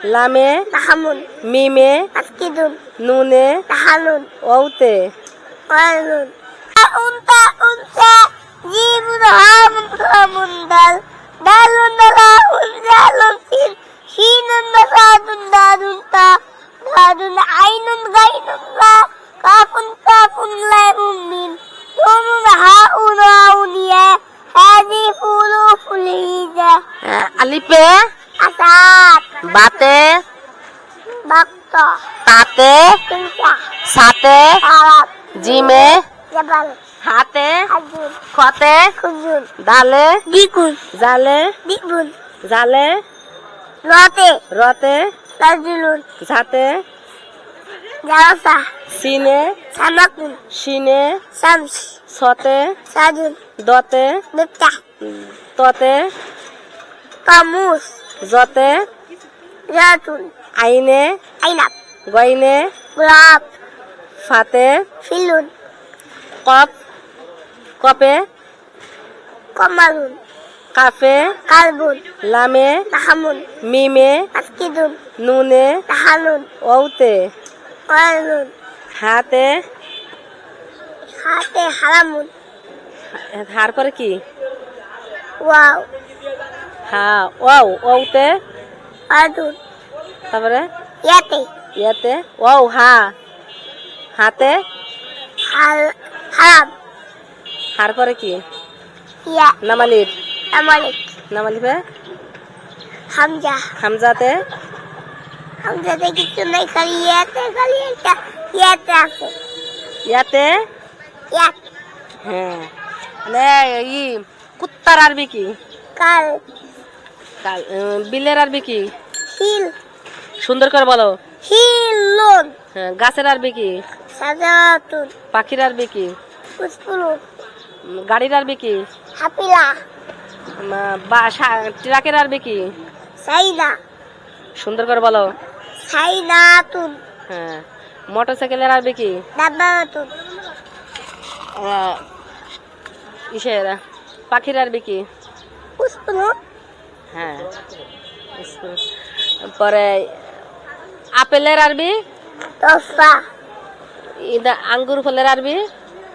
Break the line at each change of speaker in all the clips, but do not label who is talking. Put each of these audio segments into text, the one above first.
লামে
লাহামুন
মিমে
তাসকিদুন
নুনে
তাহানুন
ওতে
ওয়ানুন উনতা উনসা জিবুন হামুন হামুন দালুন দালাউন জালুন শিনুন দাদুন দাদুন তা দাদুন আইনুন গাইনুন লা কাফুন কাফুন লাইমুন মিন নুনুন হাউন আউনিয়া হাদি ফুলু ফুলিজা
আলিফে
আসাদ
বাতে
বাক্তা
তাতে
তিনটা
সাতে
আরাব
জিমে
জবাল
হাতে
হাজুন
খতে
খুজুন
দালে
দিকুন
জালে
দিকুন
জালে
লতে
রতে
রাজুলুন
ঝাতে
জালাসা
সিনে
সামাকুন
শিনে
শামস
সতে
সাজুন
দতে
মিফতা
ততে
কামুস
জতে
জাতুন
আইনে
আইনাব
গয়নে
গোলাপ
ফাতে
ফিলুন
কপ কপে
কমালুন
কাফে
কালবুন
লামে
লাহামুন
মিমে
তাসকিদুন
নুনে
তাহানুন
ওতে
ওয়ানুন
হাতে
হাতে হারামুন
হার পরে কি
ওয়াও
হা ওয়াও ওতে
আদুন
তারপরে
ইয়াতে
ইয়াতে ওয়াও হা হাতে
হারাম
হার পরে কি
ইয়া
নামালিফ
আমালিক
নামালিফে
হামজা
হামজাতে
হামজাতে কিছু নাই খালি খালি একটা ইয়াতে আছে
ইয়াতে
ইয়াত
হ্যাঁ মানে ই কুত্তার আরবি কি
কাল
বিলের আরবি কি
হিল
সুন্দর করে বলো
হিলুন
হ্যাঁ গাছের আরবি কি
সাজাতুন
পাখির আরবি কি
উসকুলুন
গাড়ির আরবি কি
হাপিলা
ট্রাকের আরবি কি
সাইদা
সুন্দর করে বলো
সাইনাতুন
হ্যাঁ মোটরসাইকেলের আরবি কি
দাবাতুন
ইসের পাখির আরবি কি
উসকুলুন
হ্যাঁ পরে আপেলের আরবি
তোফা
আঙ্গুর ফলের আরবি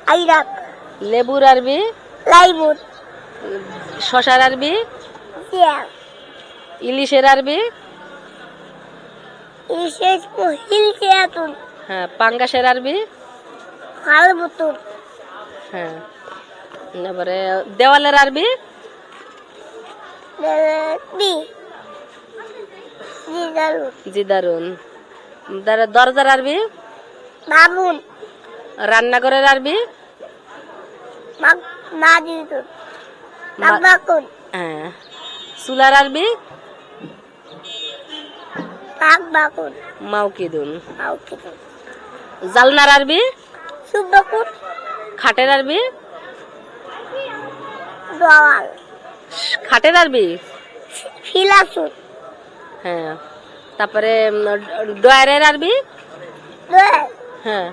আইরাক
লেবুর আরবি
লাইমুন
শশার আরবি
জিয়াম
ইলিশের আরবি
ইশেষ মহিল জিয়াতুন
হ্যাঁ পাঙ্গাসের আরবি
হালবুতুন
হ্যাঁ তারপরে দেওয়ালের আরবি
বি জিদারুন
জিদারুন দরজার আরবি
বাবুন
রান্নাঘরের আরবি
মাজিদুন মাকবাকুন
হ্যাঁ চুলার আরবি
মাকবাকুন
মাউকিদুন
মাউকিদুন
জালনার আরবি
সুবাকুন
খাটের আরবি
দওয়াল
খাটের আরবি
ফিলাসুন
হ্যাঁ তারপরে ডয়ারের আরবি
দোয়াল
হ্যাঁ